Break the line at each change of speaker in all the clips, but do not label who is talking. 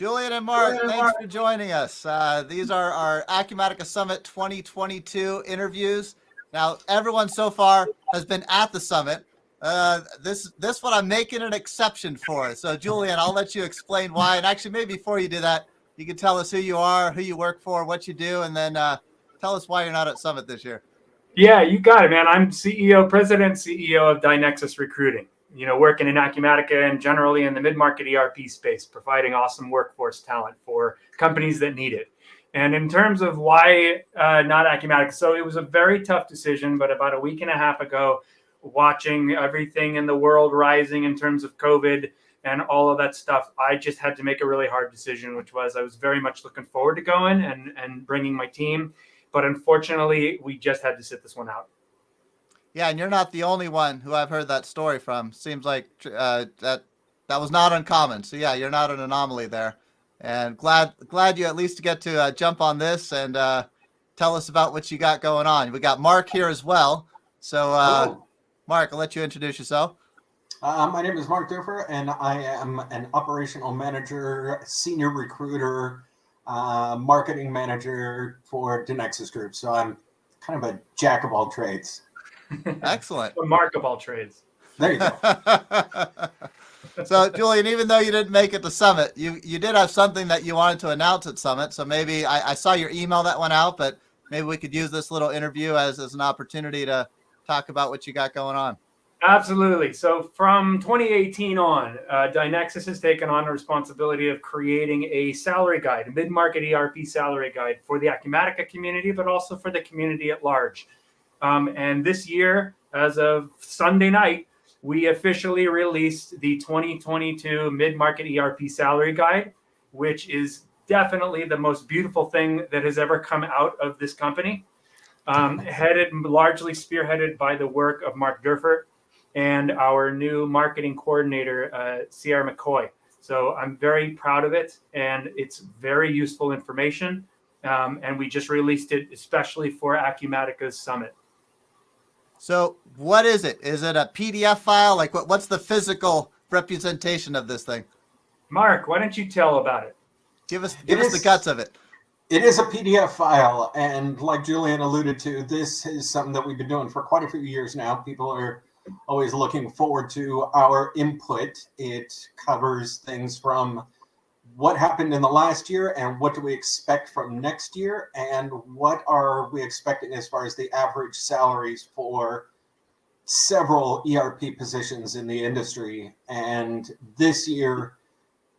Julian and Mark, thanks for joining us. These are our Acumatica Summit 2022 interviews. Now, everyone so far has been at the summit. This one I'm making an exception for. So, Julian, I'll let you explain why. And actually, maybe before you do that, you can tell us who you are, who you work for, what you do, and then tell us why you're not at Summit this year.
Yeah, you got it, man. I'm president, CEO of Dynexus Recruiting. Working in Acumatica and generally in the mid-market ERP space, providing awesome workforce talent for companies that need it. And in terms of why not Acumatica, so it was a very tough decision, but about a week and a half ago, watching everything in the world rising in terms of COVID and all of that stuff, I just had to make a really hard decision, which was I was very much looking forward to going and bringing my team. But unfortunately, we just had to sit this one out.
Yeah, and you're not the only one who I've heard that story from. Seems like that was not uncommon. So yeah, you're not an anomaly there. And glad you at least get to jump on this and tell us about what you got going on. We got Mark here as well. So Mark, I'll let you introduce yourself.
My name is Mark Durfor, and I am an operational manager, senior recruiter, marketing manager for Dynexus Group. So I'm kind of a jack of all trades.
Excellent.
A mark of all trades.
There you go.
So, Julian, even though you didn't make it to Summit, you did have something that you wanted to announce at Summit. So maybe I saw your email that went out, but maybe we could use this little interview as an opportunity to talk about what you got going on.
Absolutely. So from 2018 on, Dynexus has taken on the responsibility of creating a salary guide, a mid-market ERP salary guide for the Acumatica community, but also for the community at large. And this year, as of Sunday night, we officially released the 2022 Mid-Market ERP Salary Guide, which is definitely the most beautiful thing that has ever come out of this company. Largely spearheaded by the work of Mark Durfor and our new marketing coordinator, Sierra McCoy. So I'm very proud of it, and it's very useful information. And we just released it especially for Acumatica's Summit.
So what is it? Is it a PDF file? Like what's the physical representation of this thing?
Mark, why don't you tell about it?
Give us the guts of it.
It is a PDF file. And like Julian alluded to, this is something that we've been doing for quite a few years now. People are always looking forward to our input. It covers things from what happened in the last year and what do we expect from next year and what are we expecting as far as the average salaries for several ERP positions in the industry. And this year,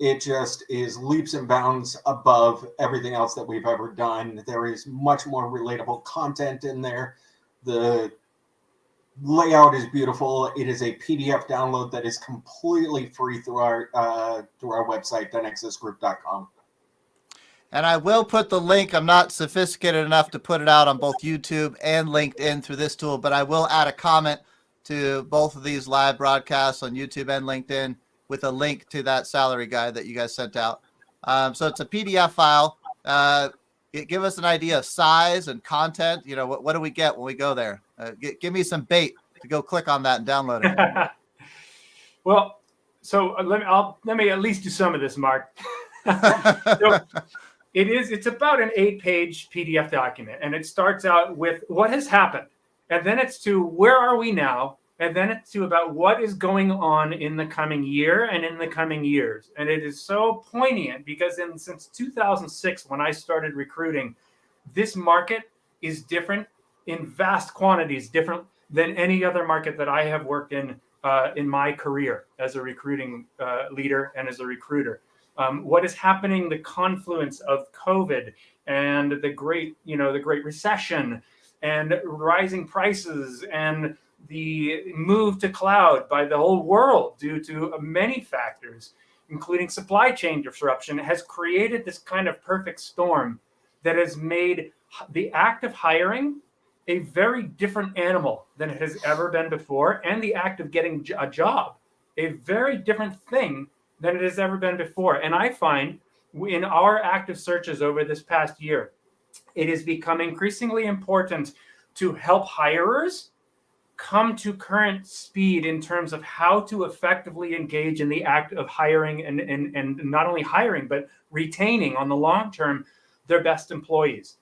it just is leaps and bounds above everything else that we've ever done. There is much more relatable content in there. The layout is beautiful. It is a PDF download that is completely free through our website, dynexusgroup.com.
And I will put the link. I'm not sophisticated enough to put it out on both YouTube and LinkedIn through this tool, but I will add a comment to both of these live broadcasts on YouTube and LinkedIn with a link to that salary guide that you guys sent out. So it's a PDF file. Give us an idea of size and content. What do we get when we go there? Give me some bait to go click on that and download it.
Well, so let me at least do some of this, Mark. So it's about an 8-page PDF document, and it starts out with what has happened, and then it's to where are we now, and then it's to about what is going on in the coming year and in the coming years. And it is so poignant because since 2006, when I started recruiting, this market is different in vast quantities, different than any other market that I have worked in my career as a recruiting leader and as a recruiter. What is happening, the confluence of COVID and the Great Recession and rising prices and the move to cloud by the whole world due to many factors, including supply chain disruption, has created this kind of perfect storm that has made the act of hiring a very different animal than it has ever been before, and the act of getting a job a very different thing than it has ever been before. And I find in our active searches over this past year, it has become increasingly important to help hirers come to current speed in terms of how to effectively engage in the act of hiring and not only hiring, but retaining on the long term their best employees.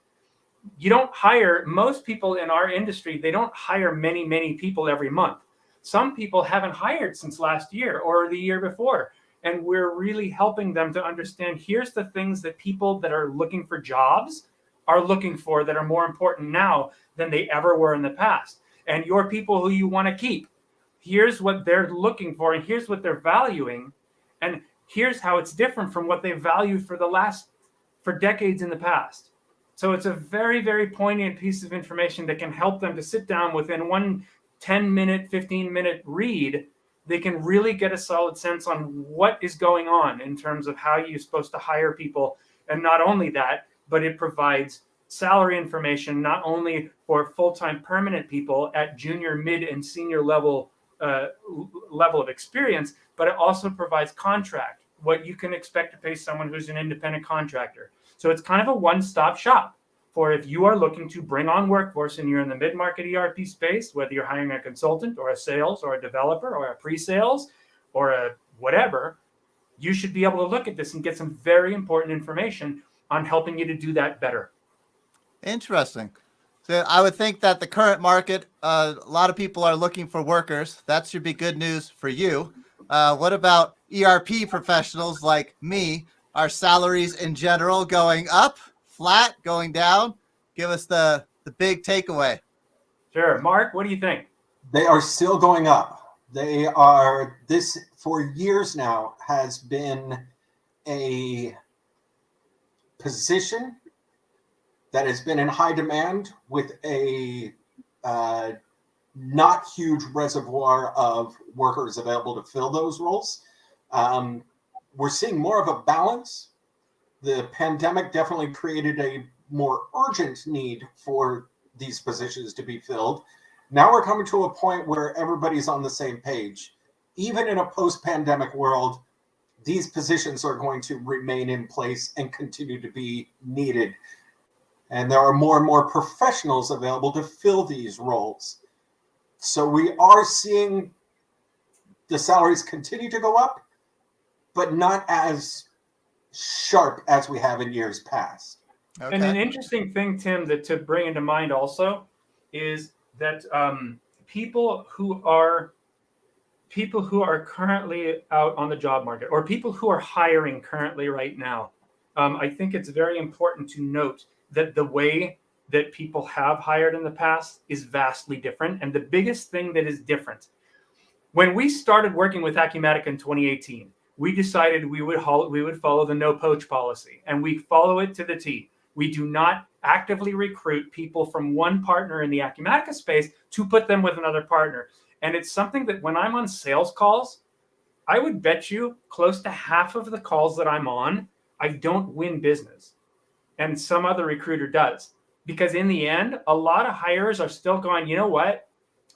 You don't hire, most people in our industry, they don't hire many people every month. Some people haven't hired since last year or the year before. And we're really helping them to understand, here's the things that people that are looking for jobs are looking for that are more important now than they ever were in the past. And your people who you want to keep, here's what they're looking for, and here's what they're valuing. And here's how it's different from what they valued for decades in the past. So it's a very poignant piece of information that can help them to sit down within one 10-minute, 15-minute read. They can really get a solid sense on what is going on in terms of how you're supposed to hire people. And not only that, but it provides salary information, not only for full-time permanent people at junior, mid, and senior level of experience, but it also provides contract, what you can expect to pay someone who's an independent contractor. So it's kind of a one-stop shop for if you are looking to bring on workforce and you're in the mid-market ERP space, whether you're hiring a consultant or a sales or a developer or a pre-sales or a whatever, you should be able to look at this and get some very important information on helping you to do that better.
Interesting. So I would think that the current market, a lot of people are looking for workers. That should be good news for you. What about ERP professionals like me? Are salaries in general going up, flat, going down? Give us the big takeaway.
Sure. Mark, what do you think?
They are still going up. They are, this for years now has been a position that has been in high demand with a not huge reservoir of workers available to fill those roles. We're seeing more of a balance. The pandemic definitely created a more urgent need for these positions to be filled. Now we're coming to a point where everybody's on the same page. Even in a post-pandemic world, these positions are going to remain in place and continue to be needed. And there are more and more professionals available to fill these roles. So we are seeing the salaries continue to go up, but not as sharp as we have in years past.
Okay. And an interesting thing, Tim, that to bring into mind also is that people who are currently out on the job market, or people who are hiring currently right now, I think it's very important to note that the way that people have hired in the past is vastly different. And the biggest thing that is different, when we started working with Acumatica in 2018, we decided we would follow the no poach policy, and we follow it to the T. We do not actively recruit people from one partner in the Acumatica space to put them with another partner. And it's something that when I'm on sales calls, I would bet you close to half of the calls that I'm on, I don't win business. And some other recruiter does. Because in the end, a lot of hirers are still going, you know what?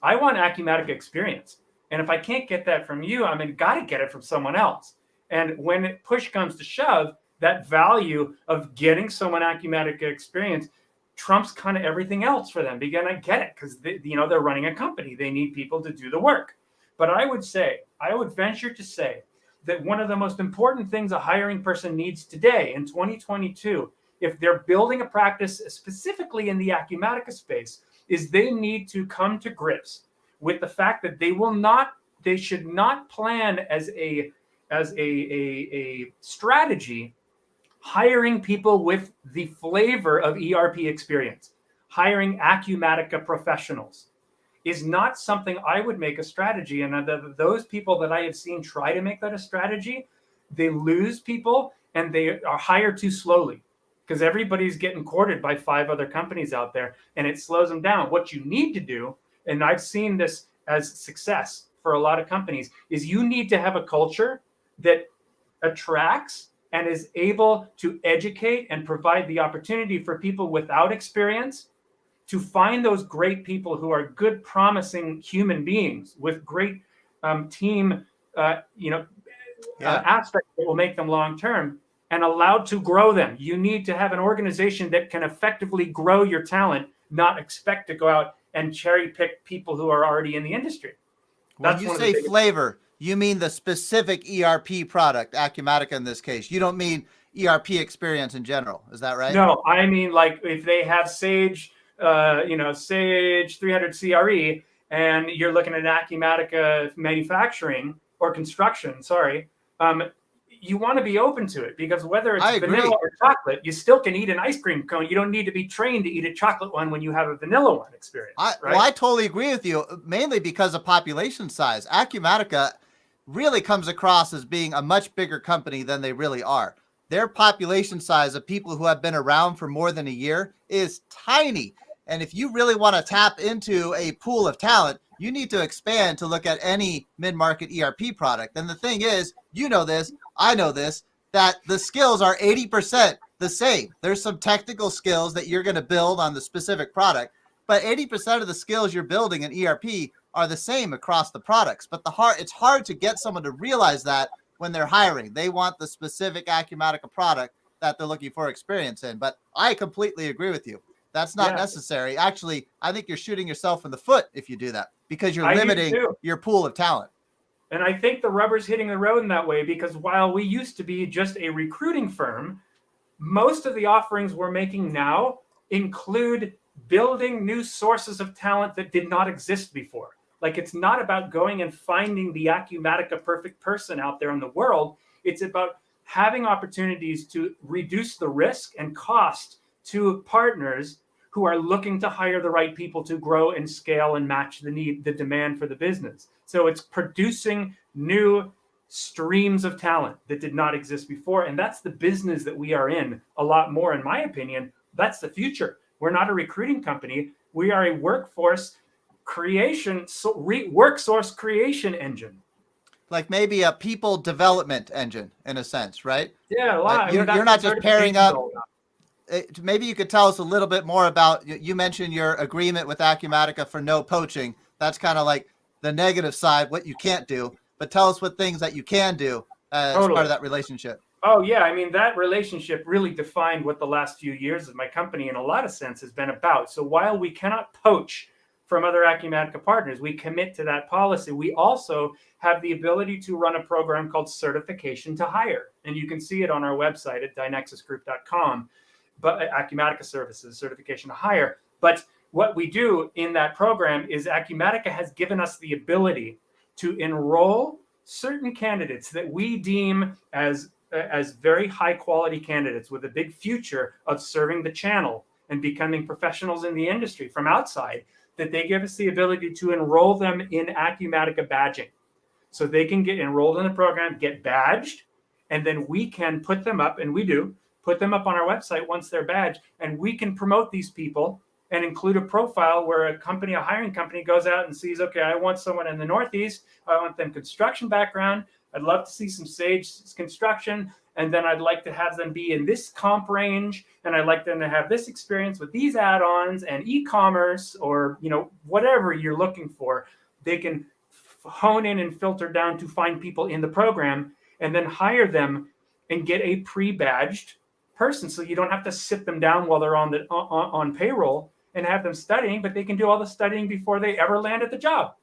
I want Acumatica experience. And if I can't get that from you, got to get it from someone else. And when push comes to shove, that value of getting someone Acumatica experience trumps kind of everything else for them. Again, I get it, because they're running a company. They need people to do the work. But I would venture to say that one of the most important things a hiring person needs today in 2022, if they're building a practice specifically in the Acumatica space, is they need to come to grips with the fact that they should not plan as a strategy hiring people with the flavor of ERP experience. Hiring Acumatica professionals is not something I would make a strategy. And those people that I have seen try to make that a strategy, they lose people and they are hired too slowly, because everybody's getting courted by 5 other companies out there, and it slows them down. What you need to do, and I've seen this as success for a lot of companies, is you need to have a culture that attracts and is able to educate and provide the opportunity for people without experience to find those great people who are good, promising human beings with great team, aspects that will make them long-term, and allowed to grow them. You need to have an organization that can effectively grow your talent, not expect to go out and cherry pick people who are already in the industry.
When you say flavor, you mean the specific ERP product, Acumatica in this case. You don't mean ERP experience in general. Is that right?
No, I mean, like if they have Sage, Sage 300 CRE, and you're looking at Acumatica manufacturing or construction, you want to be open to it, because whether it's vanilla or chocolate, you still can eat an ice cream cone. You don't need to be trained to eat a chocolate one when you have a vanilla one experience.
Well, I totally agree with you, mainly because of population size. Acumatica really comes across as being a much bigger company than they really are. Their population size of people who have been around for more than a year is tiny. And if you really want to tap into a pool of talent, you need to expand to look at any mid-market ERP product. And the thing is, you know this, I know this, that the skills are 80% the same. There's some technical skills that you're going to build on the specific product, but 80% of the skills you're building in ERP are the same across the products. But it's hard to get someone to realize that when they're hiring. They want the specific Acumatica product that they're looking for experience in. But I completely agree with you. That's not necessary. Actually, I think you're shooting yourself in the foot if you do that, because you're limiting your pool of talent.
And I think the rubber's hitting the road in that way, because while we used to be just a recruiting firm, most of the offerings we're making now include building new sources of talent that did not exist before. Like, it's not about going and finding the Acumatica perfect person out there in the world. It's about having opportunities to reduce the risk and cost to partners who are looking to hire the right people to grow and scale and match the demand for the business. So it's producing new streams of talent that did not exist before. And that's the business that we are in a lot more, in my opinion. That's the future. We're not a recruiting company. We are a workforce creation, workforce creation engine.
Like maybe a people development engine in a sense, right?
Yeah, a lot.
You're not just pairing up. Maybe you could tell us a little bit more about, you mentioned your agreement with Acumatica for no poaching. That's kind of like the negative side, what you can't do, but tell us what things that you can do as part of that relationship.
Oh yeah. I mean, that relationship really defined what the last few years of my company in a lot of sense has been about. So while we cannot poach from other Acumatica partners, we commit to that policy. We also have the ability to run a program called Certification to Hire. And you can see it on our website at dynexusgroup.com. But Acumatica Services, Certification to Hire. But what we do in that program is Acumatica has given us the ability to enroll certain candidates that we deem as very high quality candidates with a big future of serving the channel and becoming professionals in the industry from outside, that they give us the ability to enroll them in Acumatica badging. So they can get enrolled in the program, get badged, and then we can put them up, and we do, put them up on our website once they're badged, and we can promote these people and include a profile where a hiring company goes out and sees, okay, I want someone in the Northeast. I want them construction background. I'd love to see some Sage construction. And then I'd like to have them be in this comp range. And I'd like them to have this experience with these add-ons and e-commerce, or, whatever you're looking for. They can hone in and filter down to find people in the program and then hire them and get a pre-badged person, so you don't have to sit them down while they're on payroll and have them studying, but they can do all the studying before they ever land at the job.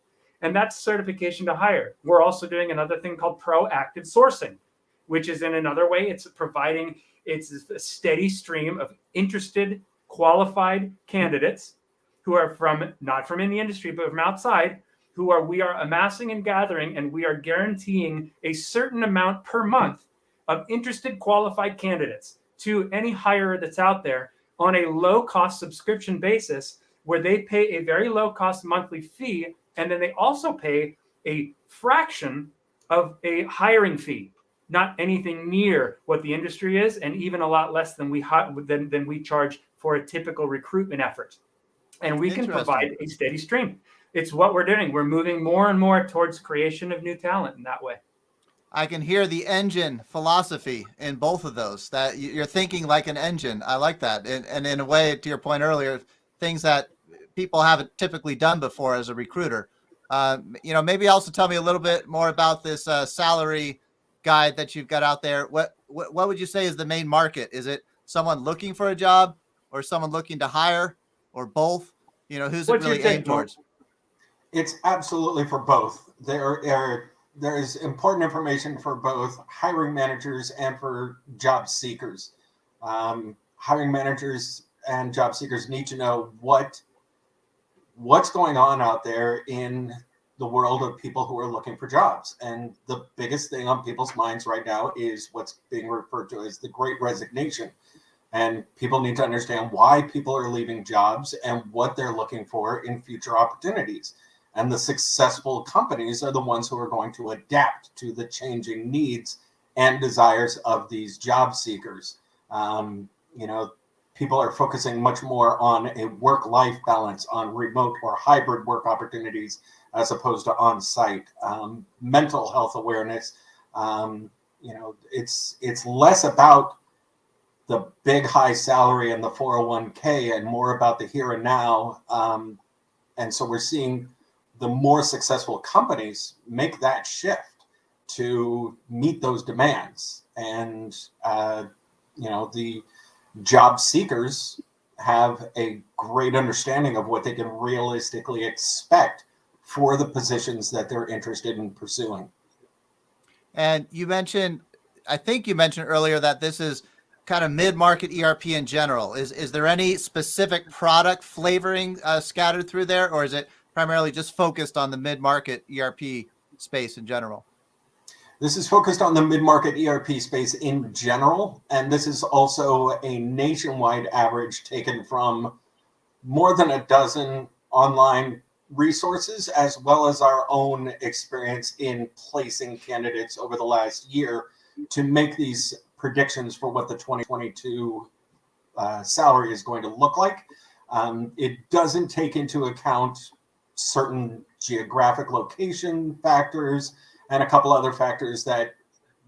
And that's Certification to Hire. We're also doing another thing called proactive sourcing, which is in another way, it's a steady stream of interested, qualified candidates who are not from in the industry, but from outside, we are amassing and gathering, and we are guaranteeing a certain amount per month of interested, qualified candidates to any hirer that's out there on a low-cost subscription basis, where they pay a very low-cost monthly fee, and then they also pay a fraction of a hiring fee, not anything near what the industry is, and even a lot less than we charge for a typical recruitment effort. And we can provide a steady stream. It's what we're doing. We're moving more and more towards creation of new talent in that way.
I can hear the engine philosophy in both of those, that you're thinking like an engine. I like that. And in a way, to your point earlier, things that people haven't typically done before as a recruiter. Maybe also tell me a little bit more about this salary guide that you've got out there. What would you say is the main market? Is it someone looking for a job, or someone looking to hire, or both? Who's
What's
it
your
really
take,
aimed towards?
It's absolutely for both. There is important information for both hiring managers and for job seekers. Hiring managers and job seekers need to know what's going on out there in the world of people who are looking for jobs. And the biggest thing on people's minds right now is what's being referred to as the Great Resignation. And people need to understand why people are leaving jobs and what they're looking for in future opportunities. And the successful companies are the ones who are going to adapt to the changing needs and desires of these job seekers. People are focusing much more on a work-life balance, on remote or hybrid work opportunities, as opposed to on-site. Mental health awareness. It's less about the big high salary and the 401k and more about the here and now. And so we're seeing the more successful companies make that shift to meet those demands. And, the job seekers have a great understanding of what they can realistically expect for the positions that they're interested in pursuing.
And I think you mentioned earlier that this is kind of mid-market ERP in general. Is there any specific product flavoring scattered through there, or is it primarily just focused on the mid-market ERP space in general?
This is focused on the mid-market ERP space in general, and this is also a nationwide average taken from more than a dozen online resources, as well as our own experience in placing candidates over the last year to make these predictions for what the 2022 salary is going to look like. It doesn't take into account certain geographic location factors and a couple other factors that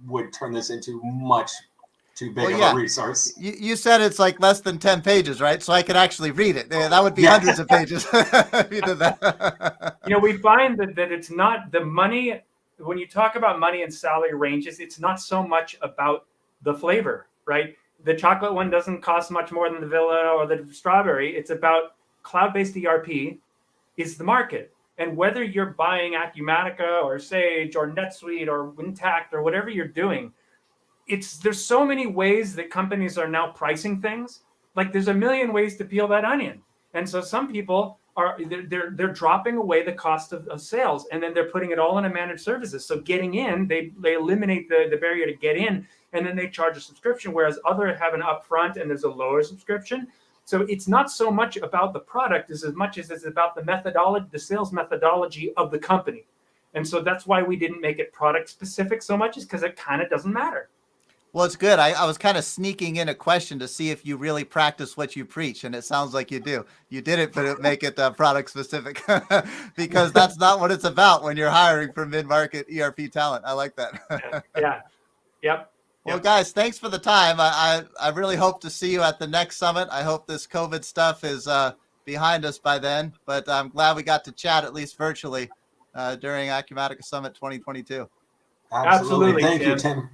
would turn this into much too big of a resource.
You said it's like less than 10 pages, right? So I could actually read it. That would be hundreds of pages if you did that.
We find that it's not the money. When you talk about money and salary ranges, it's not so much about the flavor, right? The chocolate one doesn't cost much more than the vanilla or the strawberry. It's about cloud-based ERP is the market. And whether you're buying Acumatica or Sage or NetSuite or Intact or whatever you're doing, there's so many ways that companies are now pricing things. Like there's a million ways to peel that onion. And so some people they're dropping away the cost of sales, and then they're putting it all into managed services. So getting in, they eliminate the barrier to get in, and then they charge a subscription, whereas others have an upfront and there's a lower subscription. So it's not so much about the product as much as it's about the methodology, the sales methodology of the company. And so that's why we didn't make it product specific so much, is because it kind of doesn't matter.
Well, it's good. I was kind of sneaking in a question to see if you really practice what you preach, and it sounds like you do. You didn't, but make it product specific because that's not what it's about when you're hiring for mid-market ERP talent. I like that.
Yeah. Yep.
Well, guys, thanks for the time. I really hope to see you at the next summit. I hope this COVID stuff is behind us by then, but I'm glad we got to chat at least virtually during Acumatica Summit 2022.
Absolutely. Thank
Tim.
you, Tim.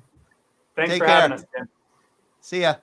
Thanks
Take
for
care.
having us, Tim.
See ya.